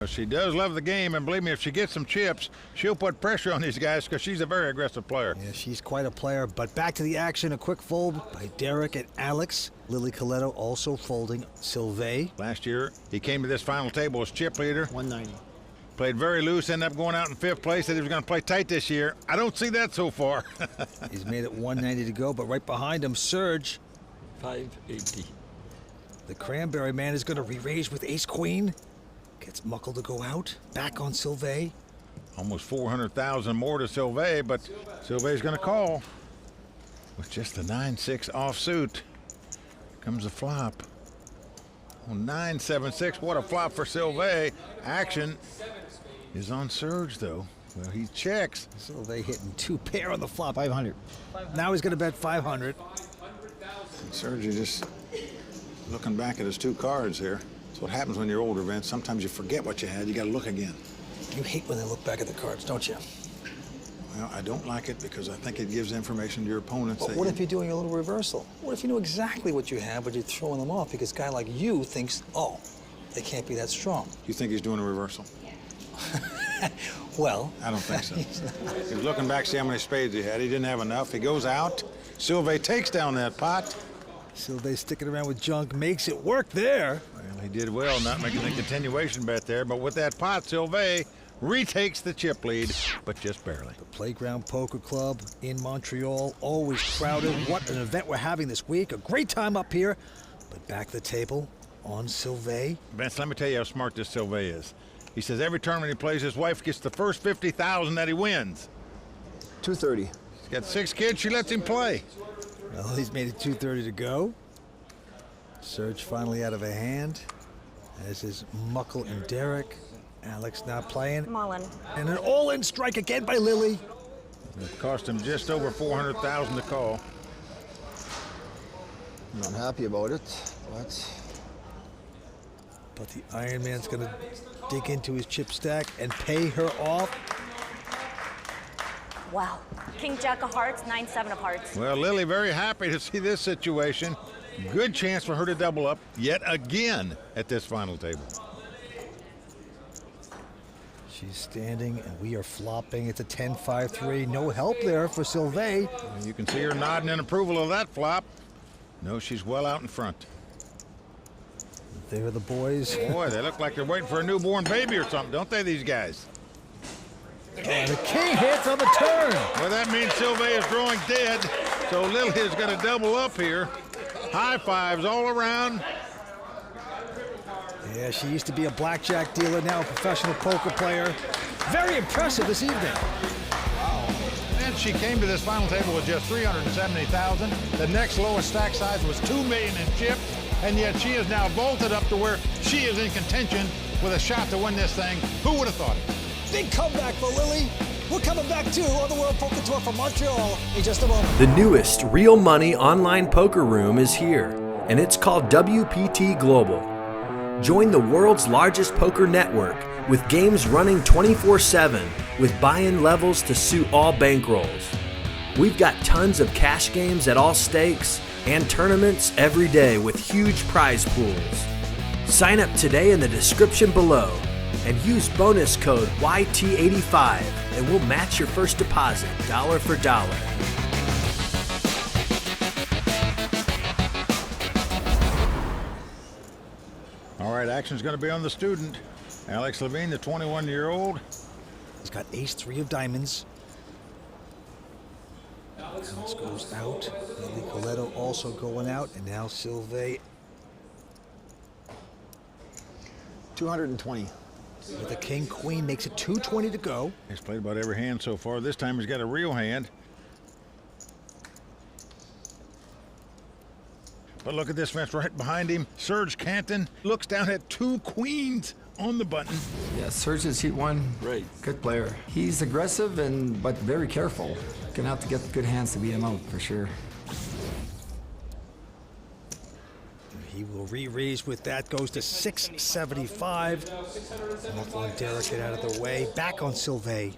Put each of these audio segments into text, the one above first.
She does love the game, and believe me, if she gets some chips, she'll put pressure on these guys because she's a very aggressive player. Yeah, she's quite a player, but back to the action. A quick fold by Derrick and Alex. Lily Kiletto also folding Sylvain. Last year, he came to this final table as chip leader. 190. Played very loose, ended up going out in 5th place. Said he was going to play tight this year. I don't see that so far. He's made it 190 to go, but right behind him, Serge. 580. The Cranberry Man is going to re-raise with ace-queen. Gets Mukul to go out. Back on Sylvain. Almost 400,000 more to Sylvain, but Sylvain's going to call. With just the 9-6 offsuit. Comes the flop. Oh, 9-7-6. What a flop for Sylvain. Action is on Serge, though. Well, he checks. Sylvain hitting 2 pair on the flop. 500. Now he's going to bet 500. Serge is just looking back at his 2 cards here. That's what happens when you're older, Vince. Sometimes you forget what you had. You got to look again. You hate when they look back at the cards, don't you? Well, I don't like it because I think it gives information to your opponents. But what if you're doing a little reversal? What if you know exactly what you have, but you're throwing them off because a guy like you thinks, oh, they can't be that strong? You think he's doing a reversal? Well, I don't think so. He was looking back, see how many spades he had. He didn't have enough. He goes out. Sylvain takes down that pot. Sylvain sticking around with junk makes it work there. Well, he did well not making the continuation bet there, but with that pot, Sylvain retakes the chip lead, but just barely. The Playground Poker Club in Montreal, always crowded. What an event we're having this week. A great time up here, but back to the table on Sylvain. Vince, let me tell you how smart this Sylvain is. He says every tournament he plays, his wife gets the first 50,000 that he wins. 230. He's got 6 kids, she lets him play. Well, he's made it 230 to go. Serge finally out of a hand, as is Mukul and Derrick. Alex not playing. Mullen. And an all-in strike again by Lily. It cost him just over 400,000 to call. I'm not happy about it, But the Iron Man's going to dig into his chip stack and pay her off. Wow. King Jack of Hearts, 9-7 of Hearts. Well, Lily very happy to see this situation. Good chance for her to double up yet again at this final table. She's standing, and we are flopping. It's a 10-5-3. No help there for Sylvain. You can see her nodding in approval of that flop. No, she's well out in front. There are the boys. Boy, they look like they're waiting for a newborn baby or something, don't they, these guys? And the king hits on the turn. Well, that means Sylvain is drawing dead, so Lily is going to double up here. High fives all around. Yeah, she used to be a blackjack dealer, now a professional poker player. Very impressive this evening. Wow. And she came to this final table with just 370,000. The next lowest stack size was 2 million in chips, and yet she is now vaulted up to where she is in contention with a shot to win this thing. Who would have thought it? Big comeback for Lily. We're coming back too on the World Poker Tour from Montreal in just a moment. The newest real money online poker room is here, and it's called WPT Global. Join the world's largest poker network with games running 24/7 with buy-in levels to suit all bankrolls. We've got tons of cash games at all stakes and tournaments every day with huge prize pools. Sign up today in the description below and use bonus code YT85 and we'll match your first deposit dollar for dollar. All right, action's going to be on the student. Alex Lavigne, the 21-year-old. He's got ace-3 of diamonds. Alex goes out. Lily Kiletto also going out. And now Sylvain 220. with a king-queen makes it 220 to go. He's played about every hand so far. This time he's got a real hand. But look at this fence right behind him. Serge Cantin looks down at 2 queens on the button. Yeah, Serge is heat 1. Right. Good player. He's aggressive but very careful. Gonna have to get good hands to beat him out for sure. He will re-raise with that. Goes to 675. Mukul and Derrick get out of the way. Back on Sylvain.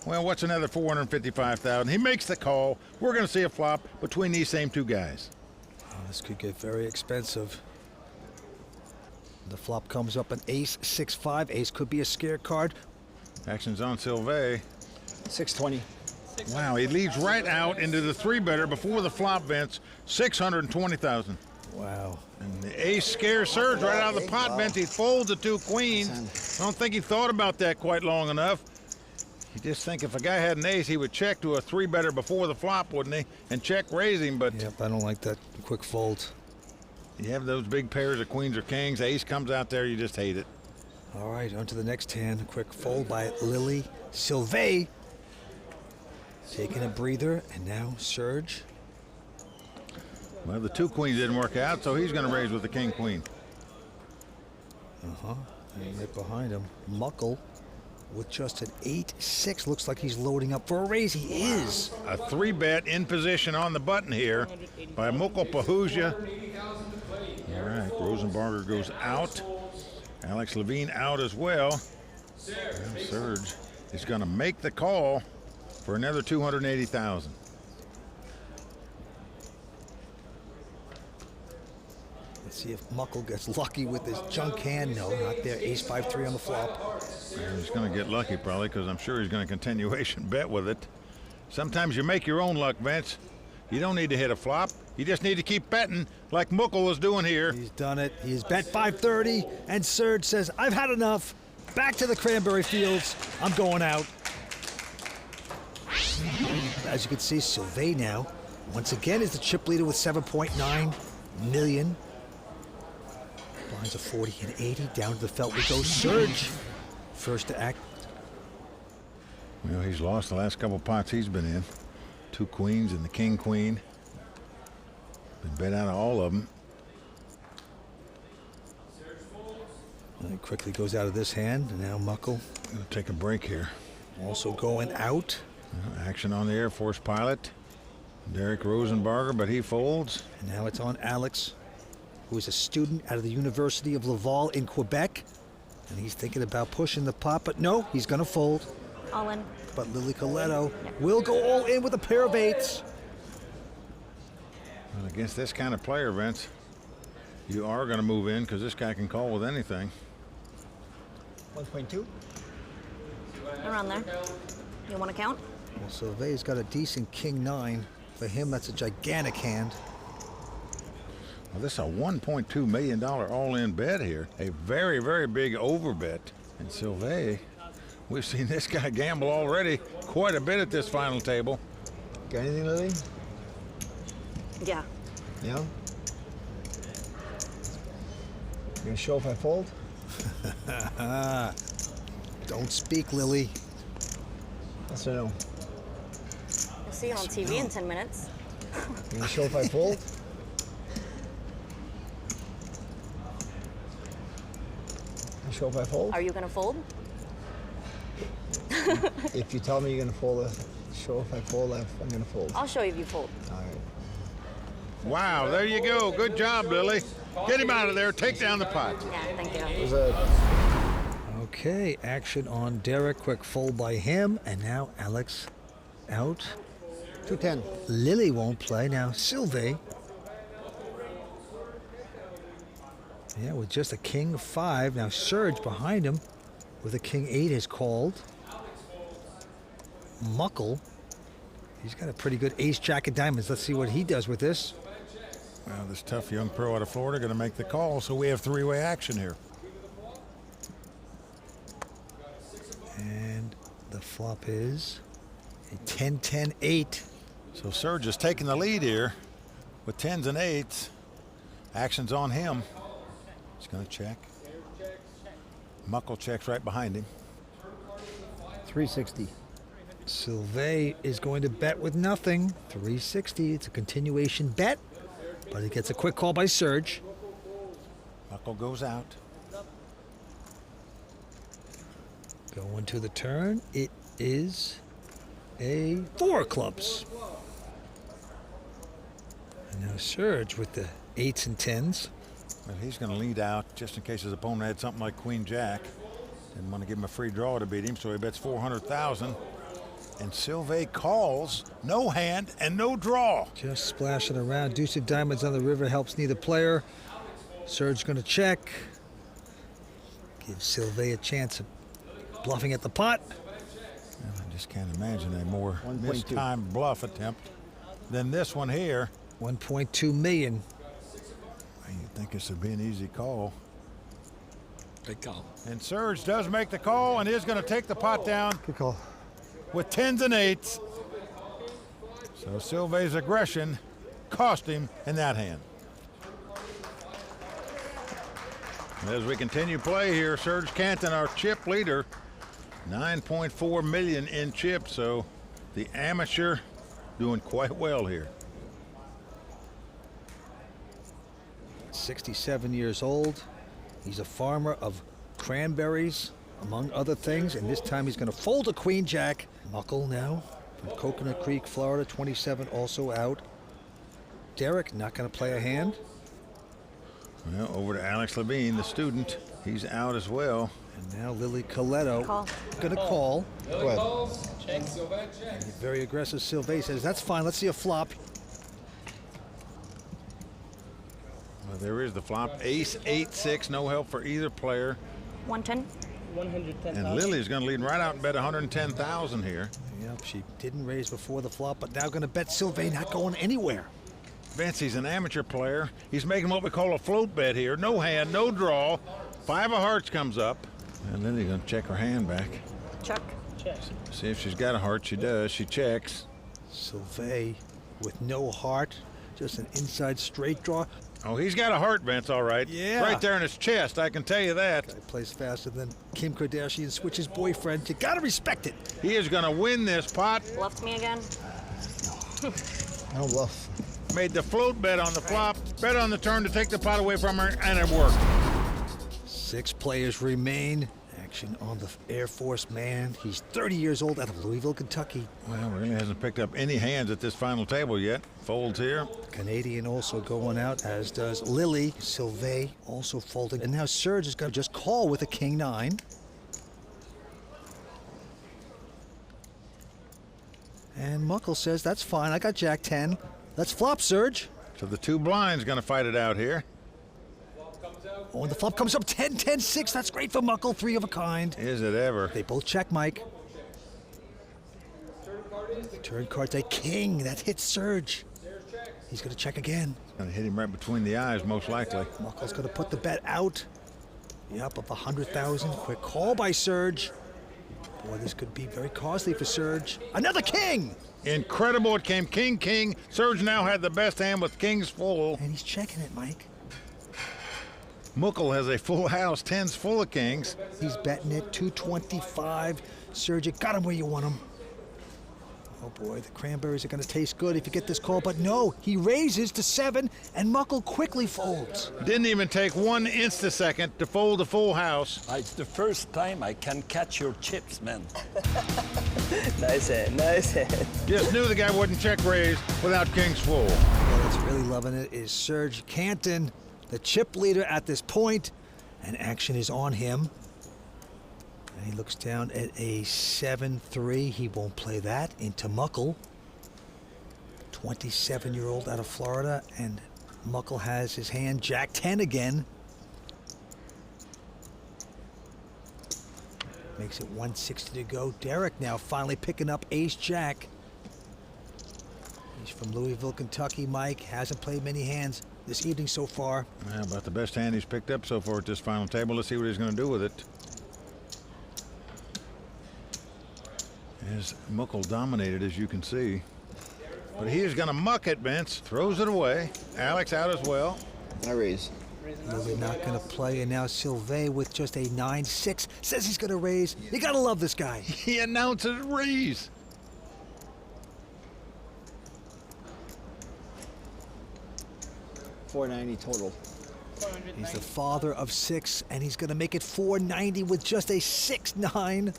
Well, what's another 455,000? He makes the call. We're going to see a flop between these same 2 guys. Oh, this could get very expensive. The flop comes up an ace, 6-5. Ace could be a scare card. Action's on Sylvain. 620. Wow, he leads right out into the 3-better before the flop Vince. 620,000. Wow. And the ace scares Serge right out of the pot, Vince. He folds the 2 queens. I don't think he thought about that quite long enough. You just think if a guy had an ace, he would check to a 3-better before the flop, wouldn't he? And check raise him, but Yep, I don't like that quick fold. you have those big pairs of queens or kings, ace comes out there, you just hate it. All right, on to the next hand. Quick fold by Lily. Sylvain taking a breather, and now Serge. Well, the 2 queens didn't work out, so he's going to raise with the king queen. And right behind him, Mukul with just an 8-6. Looks like he's loading up for a raise. He is. A 3-bet in position on the button here by Mukul Pahuja. All right, Rosenbarger goes out. Alex Lavigne out as well. And Serge is going to make the call for another 280,000. Let's see if Mukul gets lucky with his junk hand. No, not there. Ace 5-3 on the flop. He's going to get lucky probably because I'm sure he's going to continuation bet with it. Sometimes you make your own luck, Vince. You don't need to hit a flop. You just need to keep betting like Mukul is doing here. He's done it. He's bet 530, and Serge says, I've had enough. Back to the cranberry fields. I'm going out. As you can see, Sylvain now, once again, is the chip leader with 7.9 million. Blinds of 40 and 80. Down to the felt we go. Serge, first to act. Well, he's lost the last couple pots he's been in. 2 queens and the king queen. Been bet out of all of them. And he quickly goes out of this hand, and now Mukul Gonna take a break here. also going out. Action on the Air Force pilot, Derrick Rosenbarger, but he folds. And now it's on Alex, who is a student out of the University of Laval in Quebec. And he's thinking about pushing the pot, but no, he's going to fold. All in. But Lily Kiletto will go all in with a pair of 8s. Well, against this kind of player, Vince, you are going to move in because this guy can call with anything. 1.2. Around there. You want to count? Well, Sylvain's got a decent king 9. For him, that's a gigantic hand. Well, this is a $1.2 million all-in bet here. A very, very big over bet. And Sylvain, we've seen this guy gamble already quite a bit at this final table. Got anything, Lily? Yeah. Yeah? You gonna show if I fold? Don't speak, Lily. Yes or no? You'll see it on TV in 10 minutes. You gonna show if I fold? You show if I fold? Are you going to fold? If you tell me you're gonna fold, show if I fold, I'm gonna fold. I'll show you if you fold. All right. Wow, there you go. Good job, Lily. Get him out of there. Take down the pot. Yeah, thank you. There's a Okay, action on Derrick. Quick fold by him. And now Alex out. 210. Lily won't play. Now Sylvain. Yeah, with just a king 5. Now Serge behind him with a king 8 is called. Mukul. He's got a pretty good ace jack of diamonds. Let's see what he does with this. Well, this tough young pro out of Florida going to make the call, so we have 3-way action here. And the flop is a 10-10-8. So Serge is taking the lead here with 10s and 8s. Action's on him. He's going to check. Mukul checks right behind him. 360. Sylvain is going to bet with nothing. 360. It's a continuation bet, but he gets a quick call by Serge. Mukul goes out. Going to the turn. It is a 4 of clubs. And now Serge with the 8s and 10s. Well, he's going to lead out just in case his opponent had something like Queen Jack. Didn't want to give him a free draw to beat him, so he bets 400,000. And Sylvain calls, no hand and no draw. Just splashing around. Deuce of diamonds on the river helps neither player. Serge going to check. Give Sylvain a chance of bluffing at the pot. Well, I just can't imagine a more 1.2. mistimed bluff attempt than this one here. 1.2 million. You'd think this would be an easy call. Big call. And Serge does make the call and is going to take the pot down Good call. with 10s and 8s. So Sylvain's aggression cost him in that hand. As we continue play here, Serge Cantin, our chip leader, 9.4 million in chips. So the amateur doing quite well here. 67 years old. He's a farmer of cranberries, among other things, and this time he's going to fold a queen jack. Mukul now from Coconut Creek, Florida, 27, also out. Derrick not going to play a hand. Well, over to Alex Lavigne, the student. He's out as well. And now Lily Kiletto Call. going to call. Go ahead. And the very aggressive Sylvain says, that's fine, let's see a flop. Well, there is the flop. Ace, 8, 6, no help for either player. 110. 110,000. And Lily's going to lead right out and bet 110,000 here. Yep, she didn't raise before the flop, but now going to bet Sylvain not going anywhere. Vince, he's an amateur player. He's making what we call a float bet here. No hand, no draw. 5 of hearts comes up. And Lily's going to check her hand back. Check. Check. See if she's got a heart. She does. She checks. Sylvain with no heart, just an inside straight draw. Oh, he's got a heart, Vince, all right. Yeah. Right there in his chest, I can tell you that. Guy plays faster than Kim Kardashian switches boyfriend. You gotta respect it. He is going to win this pot. Bluffed me again. I don't bluff. Made the float bet on the flop, bet on the turn to take the pot away from her, and it worked. 6 players remain. Action on the Air Force man. He's 30 years old, out of Louisville, Kentucky. Well, really hasn't picked up any hands at this final table yet. Folds here. Canadian also going out, as does Lily. Sylvain also folding. And now Serge is going to just call with a king 9. And Mukul says, that's fine, I got jack 10. Let's flop, Serge. So the 2 blinds going to fight it out here. Oh, and the flop comes up 10, 10, 6. That's great for Mukul, 3 of a kind. Is it ever? They both check, Mike. Turn card's a king. That hits Serge. He's going to check again. Going to hit him right between the eyes, most likely. Mukul's going to put the bet out. Yep, of 100,000. Quick call by Serge. Boy, this could be very costly for Serge. Another king! Incredible. It came king, king. Serge now had the best hand with kings full. And he's checking it, Mike. Mukul has a full house, 10s full of kings. He's betting it 225. Serge, you got him where you want him. Oh boy, the cranberries are going to taste good if you get this call, but no, he raises to 7, and Mukul quickly folds. Didn't even take 1 instasecond to fold a full house. It's the first time I can catch your chips, man. Nice hand, nice hand. Just knew the guy wouldn't check raise without kings full. Well, that's really loving it is Serge Cantin, the chip leader at this point, and action is on him. And he looks down at a 7-3. He won't play that into Mukul. 27-year-old out of Florida, and Mukul has his hand jack 10 again. Makes it 160 to go. Derrick now finally picking up ace jack. He's from Louisville, Kentucky. Mike hasn't played many hands this evening so far. Well, about the best hand he's picked up so far at this final table. Let's see what he's going to do with it. As Mukul dominated, as you can see. But he is going to muck it, Vince. Throws it away. Alex out as well. I raise. Lily not going to play, and now Sylvain with just a 9-6 says he's going to raise. You got to love this guy. He announces raise. $490 total. He's the father of 6, and he's going to make it $490 with just a 6-9.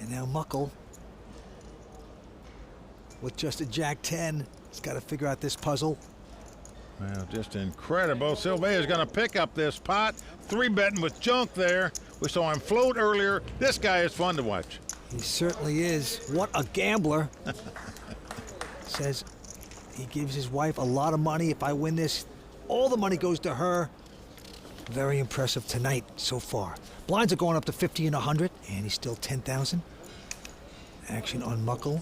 And now Mukul with just a jack 10. He's got to figure out this puzzle. Well, just incredible. Sylvain is going to pick up this pot. 3-betting with junk there. We saw him float earlier. This guy is fun to watch. He certainly is. What a gambler. Says he gives his wife a lot of money. If I win this, all the money goes to her. Very impressive tonight so far. Blinds are going up to 50 and 100, and he's still 10,000. Action on Mukul.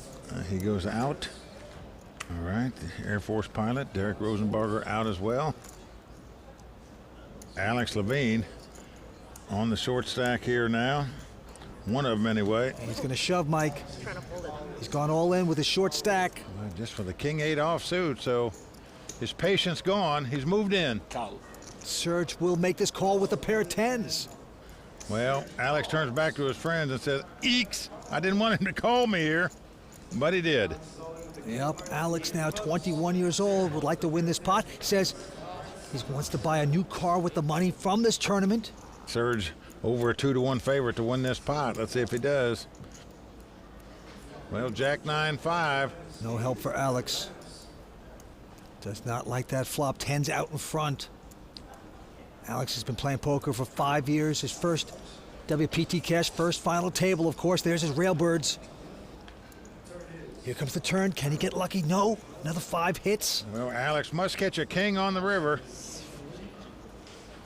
He goes out. All right, the Air Force pilot, Derrick Rosenbarger, out as well. Alex Lavigne on the short stack here now. One of them anyway. He's going to shove, Mike. Trying to fold it. He's gone all in with his short stack. Just for the King 8 offsuit, so his patience gone. He's moved in. Call. Serge will make this call with a pair of 10s. Well, Alex turns back to his friends and says, "Eeks, I didn't want him to call me here," but he did. Yep, Alex, now 21 years old, would like to win this pot. Says he wants to buy a new car with the money from this tournament. Serge over a 2-1 favorite to win this pot. Let's see if he does. Well, Jack 9-5. No help for Alex. Does not like that flop. 10's out in front. Alex has been playing poker for 5 years. His first WPT cash, first final table, of course. There's his Railbirds. Here comes the turn. Can he get lucky? No. Another 5 hits. Well, Alex must catch a king on the river.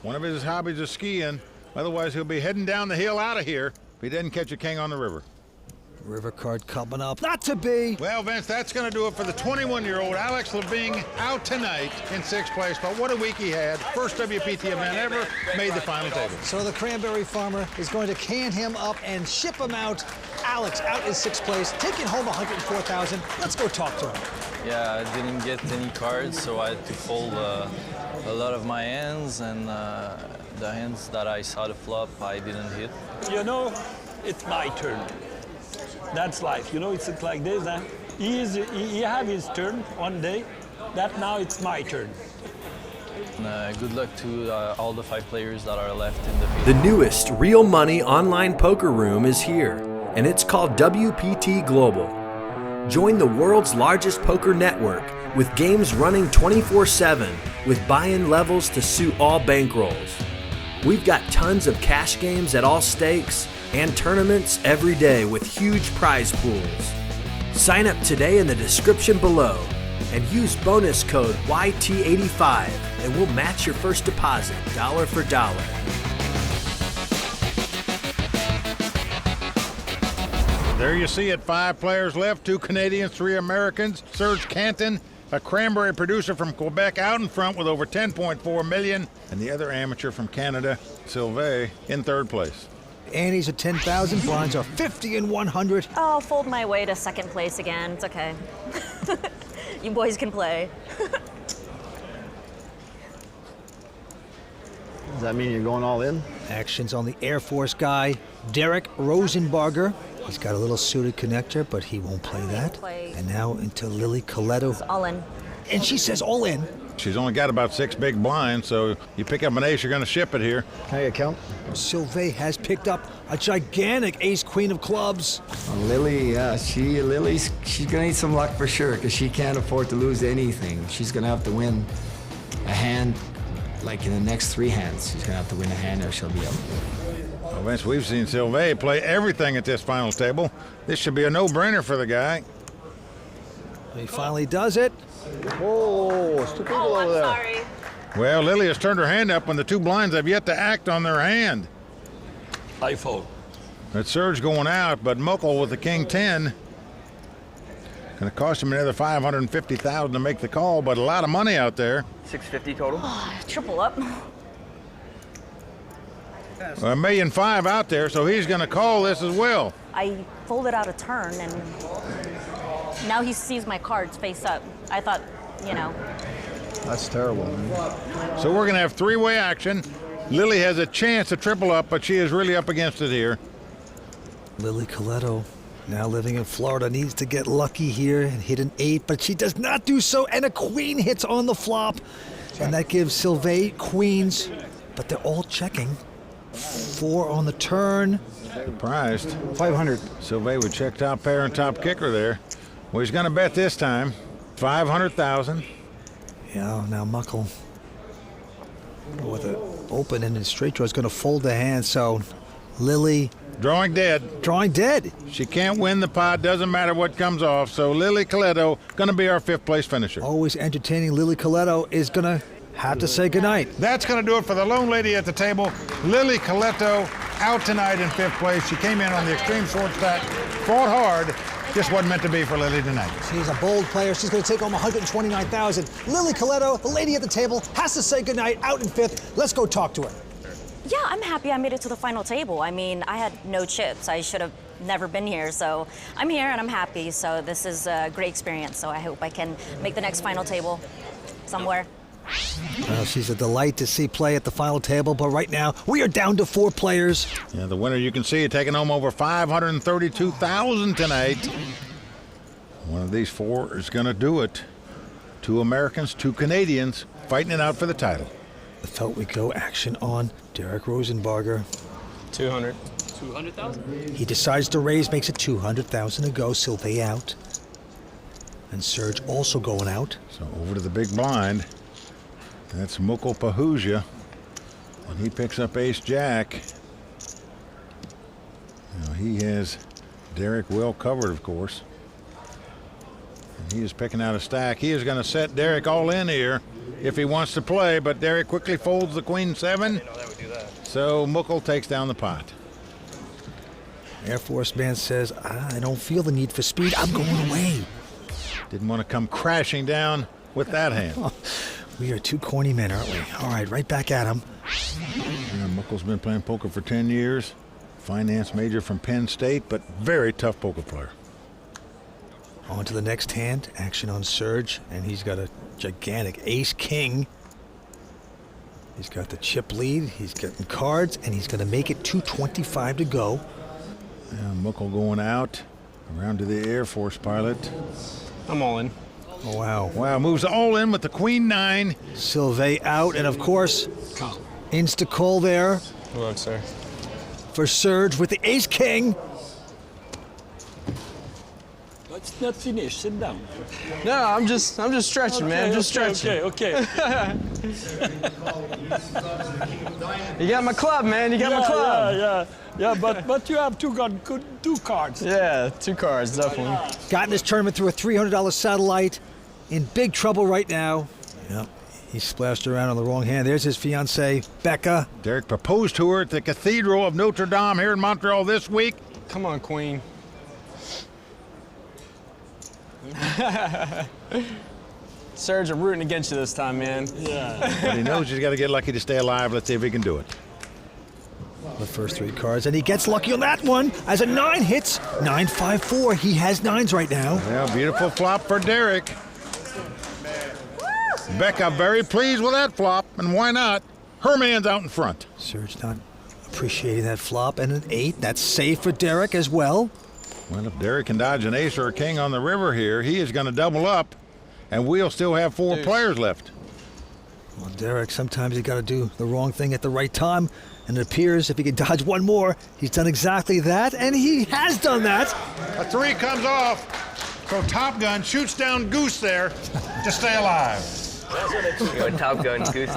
One of his hobbies is skiing. Otherwise, he'll be heading down the hill out of here if he doesn't catch a king on the river. River card coming up. Not to be. Well, Vince, that's going to do it for the 21-year-old Alex Lavigne, out tonight in 6th place. But what a week he had. First WPT event ever, made the final table. So the cranberry farmer is going to can him up and ship him out. Alex out in 6th place, taking home $104,000. Let's go talk to him. Yeah, I didn't get any cards, so I had to fold a lot of my hands, and the hands that I saw the flop, I didn't hit. You know, it's my turn. That's life. You know, it's like this, huh? He had his turn one day. That now it's my turn. Good luck to all the 5 players that are left in the field. The newest real money online poker room is here, and it's called WPT Global. Join the world's largest poker network with games running 24/7 with buy-in levels to suit all bankrolls. We've got tons of cash games at all stakes and tournaments every day with huge prize pools. Sign up today in the description below and use bonus code YT85 and we'll match your first deposit dollar for dollar. There you see it, 5 players left, 2 Canadians, 3 Americans. Serge Cantin, a cranberry producer from Quebec, out in front with over 10.4 million, and the other amateur from Canada, Sylvain, in 3rd place. Annie's at 10,000. Blinds are 50 and 100. I'll fold my way to 2nd place again. It's okay. You boys can play. Does that mean you're going all in? Actions on the Air Force guy, Derrick Rosenbarger. He's got a little suited connector, but he won't play that. Play. And now into Lily Kiletto. All in. And she says all in. She's only got about 6 big blinds, so you pick up an ace, you're going to ship it here. Can I get a count? Sylvain has picked up a gigantic ace-queen of clubs. Lily, she's gonna need some luck for sure, because she can't afford to lose anything. She's gonna have to win a hand, like in the next 3 hands. She's gonna have to win a hand or she'll be out. Well, Vince, we've seen Sylvain play everything at this finals table. This should be a no-brainer for the guy. He finally does it. Whoa, it's 2 people Oh, over I'm there. sorry. Well, Lily has turned her hand up when the 2 blinds have yet to act on their hand. I fold. It's Serge going out, but Mukul with the King 10. Going to cost him another $550,000 to make the call, but a lot of money out there. 650 total. Triple up. $1.5 million out there, so he's going to call this as well. I folded out a turn, and now he sees my cards face up. I thought, you know. That's terrible, man. So we're going to have 3-way action. Lily has a chance to triple up, but she is really up against it here. Lily Kiletto, now living in Florida, needs to get lucky here and hit an 8, but she does not do so, and a queen hits on the flop. And that gives Sylvain queens, but they're all checking. 4 on the turn. Surprised. 500. Sylvain would check top pair and top kicker there. Well, he's going to bet this time. $500,000. Yeah, now Mukul with an open and straight draw is going to fold the hand, so Lily Drawing dead. drawing dead. She can't win the pot, doesn't matter what comes off. So Lily Kiletto going to be our 5th place finisher. Always entertaining Lily Kiletto is going to Had to say goodnight. That's going to do it for the lone lady at the table. Lily Kiletto out tonight in 5th place. She came in on the extreme short stack, fought hard. Just wasn't meant to be for Lily tonight. She's a bold player. She's going to take home $129,000. Lily Kiletto, the lady at the table, has to say goodnight out in 5th. Let's go talk to her. Yeah, I'm happy I made it to the final table. I mean, I had no chips. I should have never been here. So I'm here and I'm happy. So this is a great experience. So I hope I can make the next final table somewhere. Well, she's a delight to see play at the final table, but right now we are down to 4 players. Yeah, the winner you can see taking home over $532,000 tonight. One of these 4 is going to do it. 2 Americans, 2 Canadians fighting it out for the title. The felt we go action on Derrick Rosenbarger. 200. 200,000? He decides to raise, makes it 200,000 to go. Sylvain out. And Serge also going out. So over to the big blind. That's Mukul Pahuja. And he picks up ace-jack. Now he has Derrick well covered, of course. And he is picking out a stack. He is going to set Derrick all in here if he wants to play, but Derrick quickly folds the queen 7. So Mukul takes down the pot. Air Force man says, I don't feel the need for speed. I'm going away. Didn't want to come crashing down with that hand. We are 2 corny men, aren't we? All right, right back at him. Yeah, Mukul's been playing poker for 10 years. Finance major from Penn State, but very tough poker player. On to the next hand. Action on Serge, and he's got a gigantic ace-king. He's got the chip lead. He's getting cards, and he's going to make it 225 to go. Yeah, Mukul going out. Around to the Air Force pilot. I'm all in. Oh, wow. Wow, moves all in with the queen 9. Sylvain out, and of course, insta-call there Good luck, sir. for Serge with the ace-king. It's not finished. Sit down. No, I'm just stretching, man. Just stretching. Okay. You got my club, man. You got my club. Yeah. But you have 2 cards. Yeah, 2 cards, definitely. Got in this tournament through a $300 satellite. In big trouble right now. Yep. He splashed around on the wrong hand. There's his fiancée, Becca. Derrick proposed to her at the Cathedral of Notre Dame here in Montreal this week. Come on, Queen. Serge, I'm rooting against you this time, man. Yeah. But he knows he's got to get lucky to stay alive. Let's see if he can do it. The first 3 cards, and he gets lucky on that one as a 9 hits. 9-5-4. He has 9s right now. Yeah, beautiful flop for Derrick. Becca very pleased with that flop, and why not? Her man's out in front. Serge not appreciating that flop, and an 8. That's safe for Derrick as well. Well, if Derrick can dodge an ace or a king on the river here, he is going to double up, and we'll still have 4 players left. Well, Derrick, sometimes you got to do the wrong thing at the right time, and it appears if he can dodge one more, he's done exactly that, and he has done that. A 3 comes off, so Top Gun shoots down Goose there to stay alive. Top Gun Goose.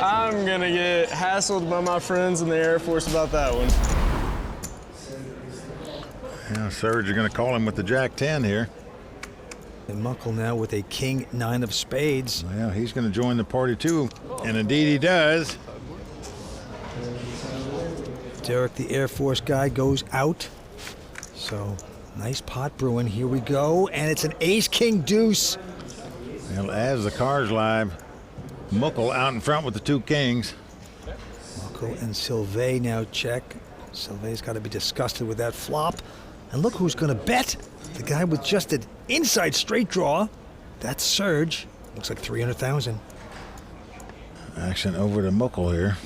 I'm gonna get hassled by my friends in the Air Force about that one. Yeah, Serge, you're going to call him with the Jack 10 here. And Mukul now with a king 9 of spades. Well, he's going to join the party too, and indeed he does. Derrick, the Air Force guy, goes out. So, nice pot brewing. Here we go, and it's an ace-king deuce. Well, as the cards live, Mukul out in front with the 2 kings. Mukul and Sylvain now check. Sylvain's got to be disgusted with that flop. And look who's going to bet. The guy with just an inside straight draw. That's Serge. Looks like 300,000. Action over to Mukul here.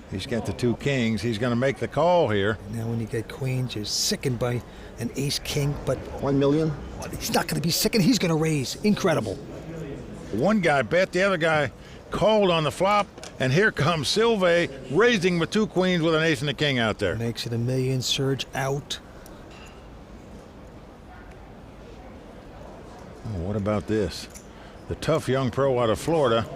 He's got the 2 kings. He's going to make the call here. Now when you get queens, you're sickened by an ace-king, but 1 million. he's not going to be sickened. He's going to raise. Incredible. One guy bet, the other guy called on the flop, and here comes Sylvain raising with 2 queens with an ace and a king out there. Makes it $1 million. Serge out. Oh, what about this? The tough young pro out of Florida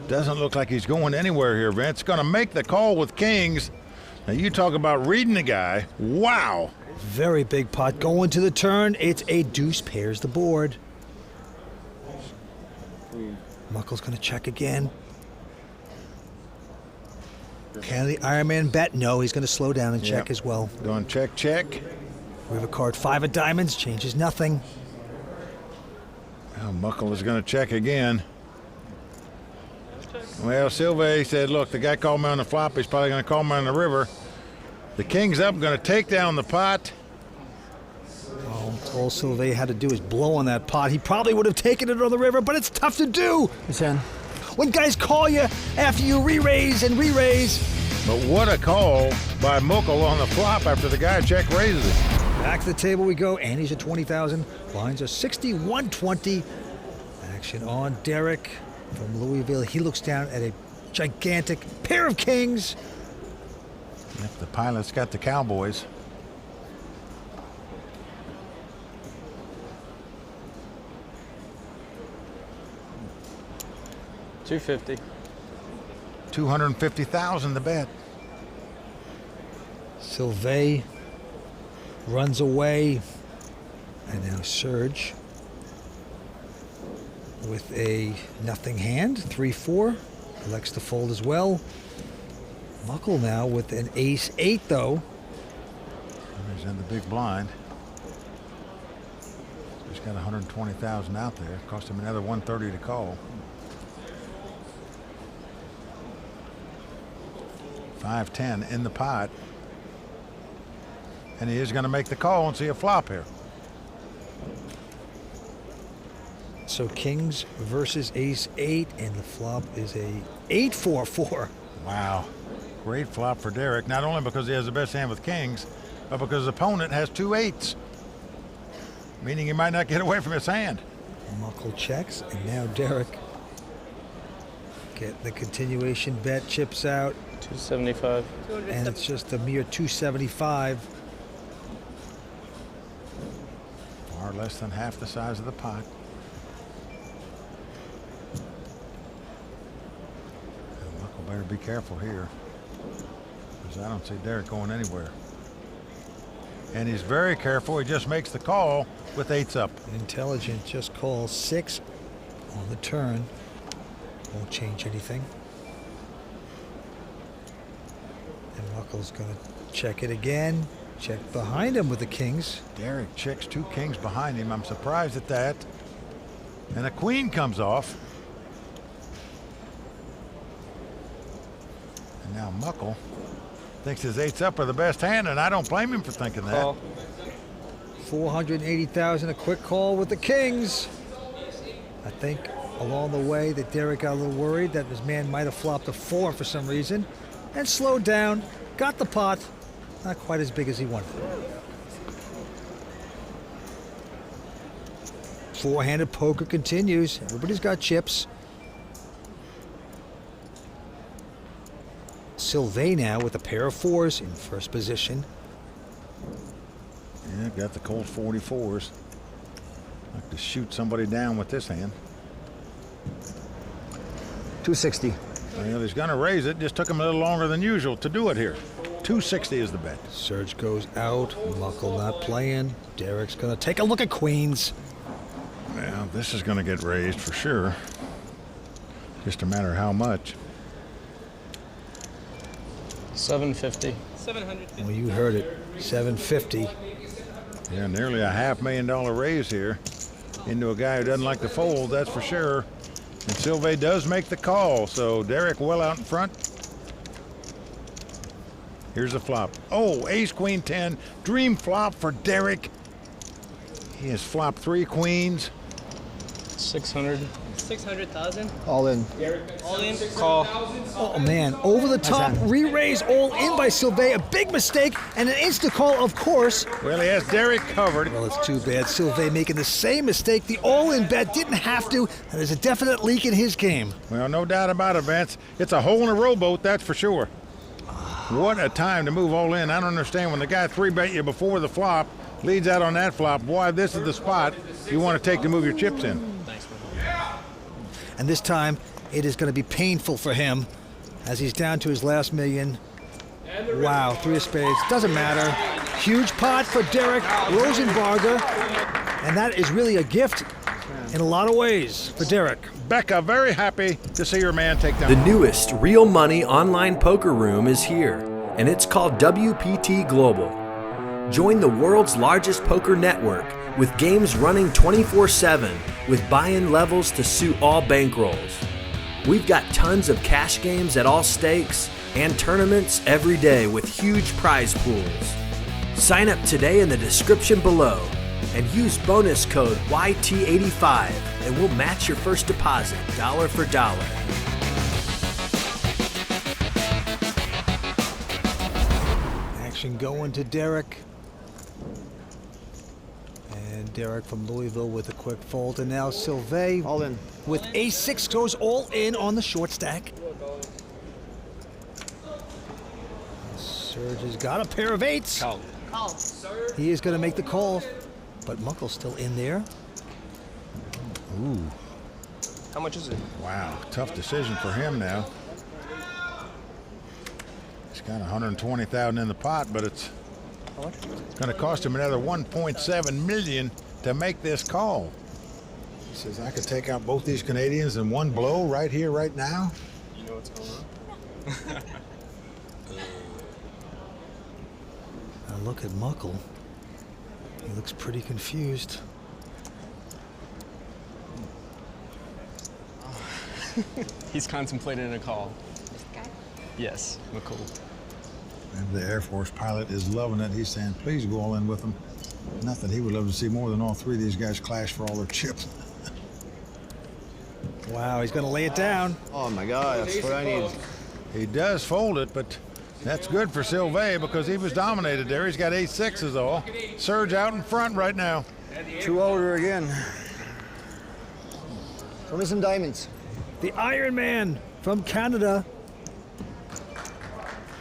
doesn't look like he's going anywhere here, Vince. Going to make the call with kings. Now you talk about reading the guy. Wow. Very big pot going to the turn. It's a deuce, pairs the board. Mukul's going to check again. Can the Ironman bet? No, he's going to slow down and check as well. Going check, check. River card 5 of diamonds, changes nothing. Well, Mukul is going to check again. Well, Sylvain said, look, the guy called me on the flop. He's probably going to call me on the river. The king's up, going to take down the pot. Well, all Sylvain had to do is blow on that pot. He probably would have taken it on the river, but it's tough to do. When guys call you after you re-raise and re-raise. But what a call by Mukul on the flop after the guy check raises it. Back to the table we go. Annie's at 20,000. Blinds are 61-20. Action on Derrick from Louisville. He looks down at a gigantic pair of kings. Yep, the pilot's got the Cowboys. $250. 250,000 to bet. Sylvain runs away. And now Serge with a nothing hand, 3-4. Elects to fold as well. Mukul now with an ace-8 though. He's in the big blind. So he's got 120,000 out there. Cost him another 130 to call. 5-10 in the pot. And he is going to make the call and see a flop here. So kings versus ace-8, and the flop is a 8-4-4. Wow. Great flop for Derrick, not only because he has the best hand with kings, but because his opponent has 2 8s, meaning he might not get away from his hand. Mukul checks, and now Derrick get the continuation bet, chips out, 275. and it's just a mere 275. Far less than half the size of the pot. Mukul better be careful here, because I don't see Derrick going anywhere. And he's very careful. He just makes the call with 8s up. Intelligent just calls 6 on the turn. Won't change anything. And Mukul's going to check it again. Check behind him with the kings. Derrick checks 2 kings behind him. I'm surprised at that. And a queen comes off. And now Mukul thinks his 8s up are the best hand, and I don't blame him for thinking that. Call. 480,000, a quick call with the kings. I think along the way that Derrick got a little worried that his man might have flopped a 4 for some reason and slowed down, got the pot, not quite as big as he wanted. Four-handed poker continues. Everybody's got chips. Sylvain now with a pair of 4s in first position. Yeah, got the cold 44s. Like to shoot somebody down with this hand. 260. Well, he's going to raise it. Just took him a little longer than usual to do it here. 260 is the bet. Serge goes out. Mukul not playing. Derrick's going to take a look at queens. Well, this is going to get raised for sure. Just a matter of how much. 750. Well, you heard it. 750. Yeah, nearly a $500,000 raise here into a guy who doesn't like to fold, that's for sure. And Sylvain does make the call, so Derrick well out in front. Here's a flop. Oh, ace, queen, 10. Dream flop for Derrick. He has flopped 3 queens. 600. 600,000. All in. All in. Call. Oh, man. Over the top. Re-raise all in by Sylvain. A big mistake and an insta call, of course. Well, he has Derrick covered. Well, it's too bad. Sylvain making the same mistake. The all-in bet didn't have to, and there's a definite leak in his game. Well, no doubt about it, Vince. It's a hole in a rowboat, that's for sure. What a time to move all in. I don't understand when the guy 3-bet you before the flop, leads out on that flop. Boy, this is the spot you want to take to move your chips in. And this time, it is going to be painful for him as he's down to his last million. Wow, 3 of spades. Doesn't matter. Huge pot for Derrick Rosenbarger. And that is really a gift in a lot of ways for Derrick. Becca, very happy to see your man take down. The newest real money online poker room is here, and it's called WPT Global. Join the world's largest poker network with games running 24/7 with buy-in levels to suit all bankrolls. We've got tons of cash games at all stakes and tournaments every day with huge prize pools. Sign up today in the description below and use bonus code YT85 and we'll match your first deposit dollar for dollar. Action going to Derrick. And Derrick from Louisville with a quick fold. And now Sylvain All in. with ace-6 goes all in on the short stack. Serge has got a pair of eights. Call. He is going to make the call, but Mukul's still in there. Ooh, How much is it? wow, tough decision for him now. He's got 120,000 in the pot, but it's going to cost him another 1.7 million to make this call. He says, I could take out both these Canadians in one blow right here, right now. You know what's going on? Now look at Mukul. He looks pretty confused. He's contemplating a call. Yes, Mukul. And the Air Force pilot is loving it. He's saying, please go all in with them. Nothing he would love to see more than all three of these guys clash for all their chips. Wow, he's going to lay it down. Oh my God, that's what I need. He does fold it, but that's good for Sylvain because he was dominated there. He's got ace-6 all. Serge out in front right now. 2 older again. Throw me some diamonds. The Iron Man from Canada.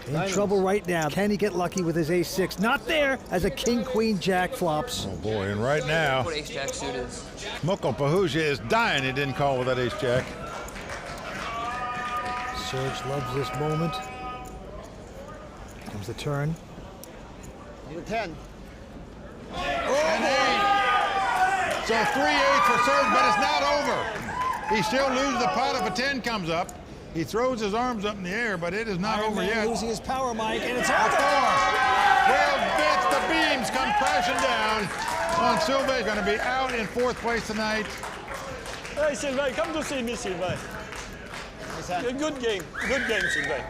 In Diamonds. trouble right now. Can he get lucky with his ace-6? Not there as a king, queen, jack flops. Oh boy, and right now, What ace jack suit is? Mukul Pahuja is dying he didn't call with that ace-jack. Serge loves this moment. Comes the turn. Need a 10. And 8. So 3-8 for Serge, but it's not over. He still loses the pot if a 10 comes up. He throws his arms up in the air, but it is not over yet. Losing his power, Mike, and it's A over. 4. 12 bits, the beams come crashing down. On Sylvain going to be out in 4th place tonight. Hey, Sylvain, come to see me, Sylvain. A good game, Sylvain.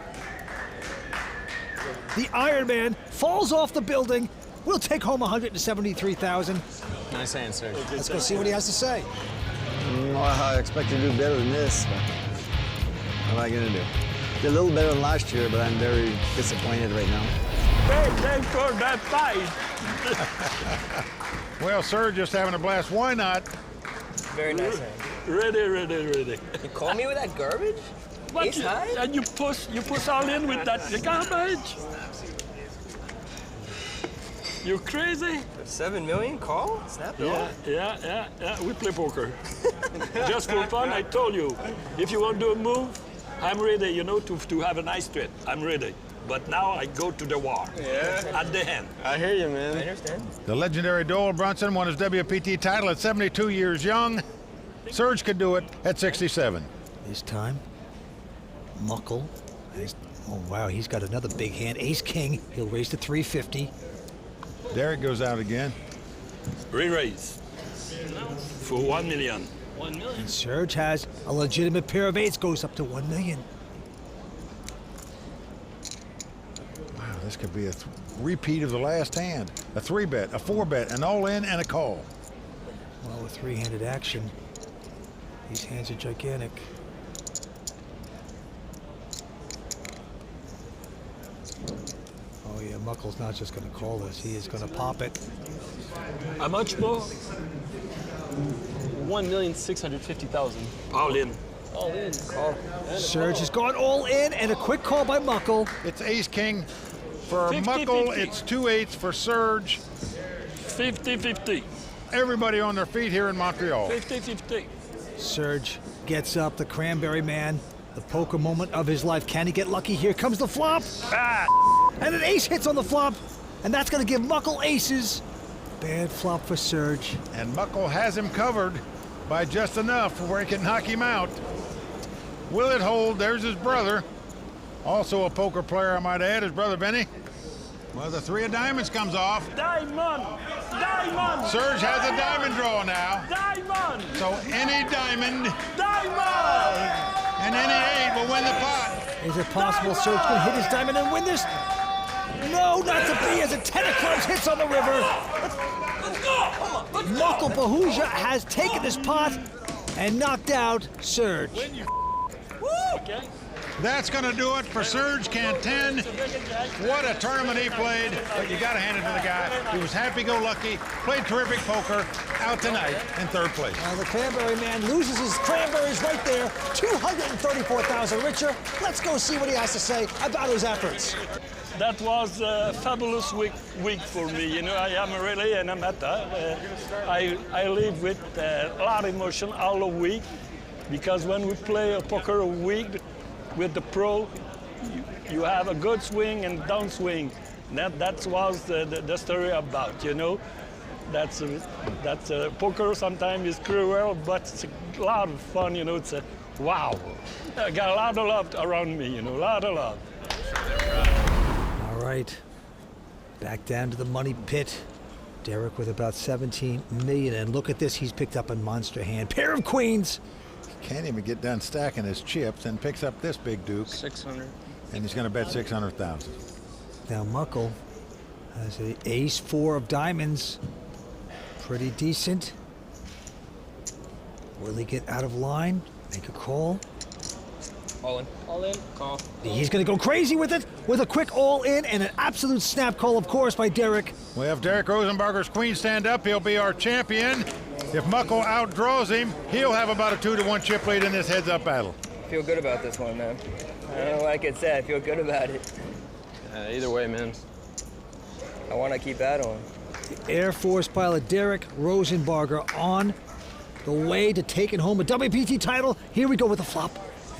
The Iron Man falls off the building. We'll take home 173,000. Nice answer. Let's go see what he has to say. I expect to do better than this, but what am I gonna do? Did a little better than last year, but I'm very disappointed right now. Hey, thanks for that fight. Well, Serge just having a blast. Why not? Very nice hand. Ready. You call me with that garbage? What? Ace high? And you push all in with that garbage? You crazy? 7 million call? Snap it off. Yeah. We play poker. Just for fun, I told you. If you want to do a move, I'm ready, to have a nice trip. I'm ready. But now I go to the war. Yeah. At the end. I hear you, man. I understand. The legendary Doyle Brunson won his WPT title at 72 years young. Serge could do it at 67. This time, Mukul. Oh, wow, he's got another big hand. Ace-king. He'll raise to 350. Derrick goes out again. Re-raise. For 1 million. And Serge has a legitimate pair of eights, goes up to 1 million. Wow, this could be a repeat of the last hand. A 3-bet, a 4-bet, an all-in, and a call. Well, with three-handed action, these hands are gigantic. Oh yeah, Mukul's not just going to call this. He is going to pop it. How much more? 1,650,000. All in. All in. Call. Serge has gone all in, and a quick call by Mukul. It's ace-king for 50-50. Mukul. It's 2-8s for Serge. 50-50. Everybody on their feet here in Montreal. 50-50. Serge gets up, the cranberry man. The poker moment of his life. Can he get lucky? Here comes the flop. And an ace hits on the flop. And that's going to give Mukul aces. Bad flop for Serge. And Mukul has him covered. by just enough where he can knock him out. Will it hold? There's his brother. Also a poker player, I might add, his brother Benny. Well, the 3 of diamonds comes off. Diamond! Diamond! Serge has a diamond draw now. Diamond! So any diamond Diamond! and any 8 will win the pot. Is it possible Serge can hit his diamond and win this? No, not to be, as a 10 of clubs hits on the river. Mukul Pahuja has taken this pot and knocked out Serge. Okay. That's going to do it for Serge Cantin. What a tournament he played, but you got to hand it to the guy. He was happy-go-lucky, played terrific poker, out tonight in 3rd place. Now the cranberry man loses his cranberries right there, 234,000 richer. Let's go see what he has to say about his efforts. That was a fabulous week for me. You know, I am really an amateur. I live with a lot of emotion all the week, because when we play a poker a week with the pro, you have a good swing and downswing. That was the story about, you know. That's poker sometimes is cruel, but it's a lot of fun, you know. It's a wow. I got a lot of love around me, you know, a lot of love. All right, back down to the money pit. Derrick with about 17 million, and look at this, he's picked up a monster hand. Pair of queens. Can't even get done stacking his chips and picks up this big duke. 600. And he's going to bet 600,000. Now Mukul has an ace-4 of diamonds. Pretty decent. Will he get out of line? Make a call. All in. All in. Call. He's going to go crazy with it, with a quick all-in and an absolute snap call, of course, by Derrick. We have Derrick Rosenbarger's queen stand up. He'll be our champion. If Mukul outdraws him, he'll have about a 2-1 chip lead in this heads-up battle. I feel good about this one, man. I don't know what I can say. I feel good about it. Either way, man. I want to keep battling. The Air Force pilot Derrick Rosenbarger on the way to taking home a WPT title. Here we go with the flop.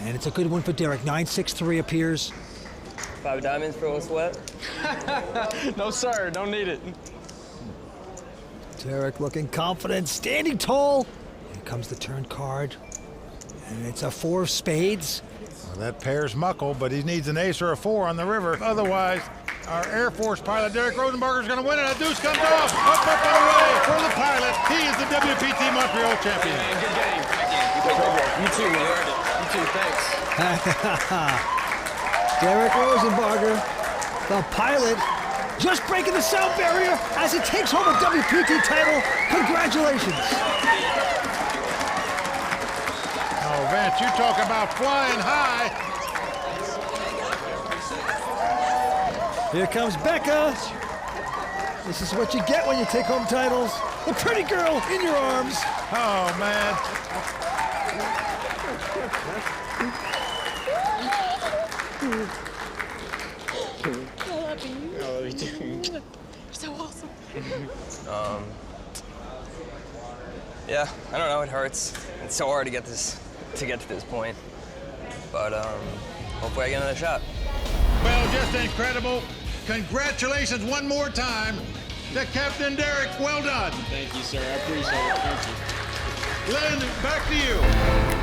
And it's a good one for Derrick. 9-6-3 appears. 5 diamonds for a sweat. No, sir. Don't need it. Derrick looking confident, standing tall. Here comes the turn card. And it's a 4 of spades. Well, that pairs Mukul, but he needs an ace or a 4 on the river. Otherwise, our Air Force pilot Derrick Rosenbarger is going to win it. A deuce comes off. Up and away for the pilot. He is the WPT Montreal champion. Man, good game. You too, man. You too, thanks. Derrick Rosenbarger, the pilot, just breaking the sound barrier as he takes home a WPT title. Congratulations. Oh, Vance, you talk about flying high. Here comes Becca. This is what you get when you take home titles. The pretty girl in your arms. Oh, man. So awesome. Yeah, I don't know. It hurts. It's so hard to get to this point. But hopefully I get another shot. Well, just incredible. Congratulations one more time to Captain Derrick. Well done. Thank you, sir. I appreciate it. Thank you. Lynn, back to you.